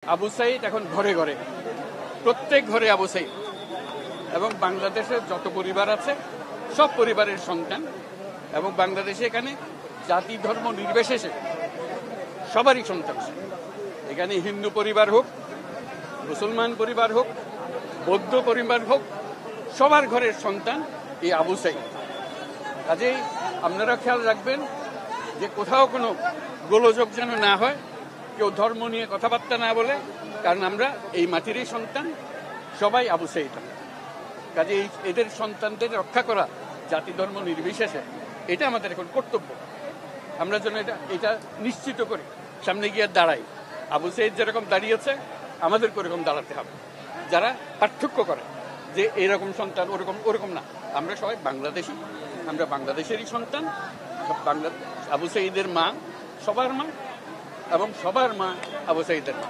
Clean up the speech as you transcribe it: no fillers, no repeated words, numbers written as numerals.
আবু সাইদ এখন ঘরে ঘরে, প্রত্যেক ঘরে আবু সাইদ। এবং বাংলাদেশের যত পরিবার আছে সব পরিবারের সন্তান, এবং বাংলাদেশে এখানে জাতি ধর্ম নির্বিশেষে সবারই সন্তান। এখানে হিন্দু পরিবার হোক, মুসলমান পরিবার হোক, বৌদ্ধ পরিবার হোক, সবার ঘরের সন্তান এই আবু সাইদ। কাজেই আপনারা খেয়াল রাখবেন যে কোথাও কোনো গোলযোগ যেন না হয়, কেউ ধর্ম নিয়ে কথাবার্তা না বলে, কারণ আমরা এই মাটিরই সন্তান, সবাই আবু সাইদ। কাজে এদের সন্তানদের রক্ষা করা জাতি ধর্ম নির্বিশেষে এটা আমাদের এখন কর্তব্য। আমরা যেন এটা নিশ্চিত করি, সামনে গিয়ে দাঁড়াই। আবু সাইদ যেরকম দাঁড়িয়েছে আমাদেরকে ওরকম দাঁড়াতে হবে। যারা পার্থক্য করে যে এরকম সন্তান ওরকম না, আমরা সবাই বাংলাদেশি, আমরা বাংলাদেশেরই সন্তান। আবু সাইদের মা সবার মা, এবং সবার মা আবু সাইদের মা।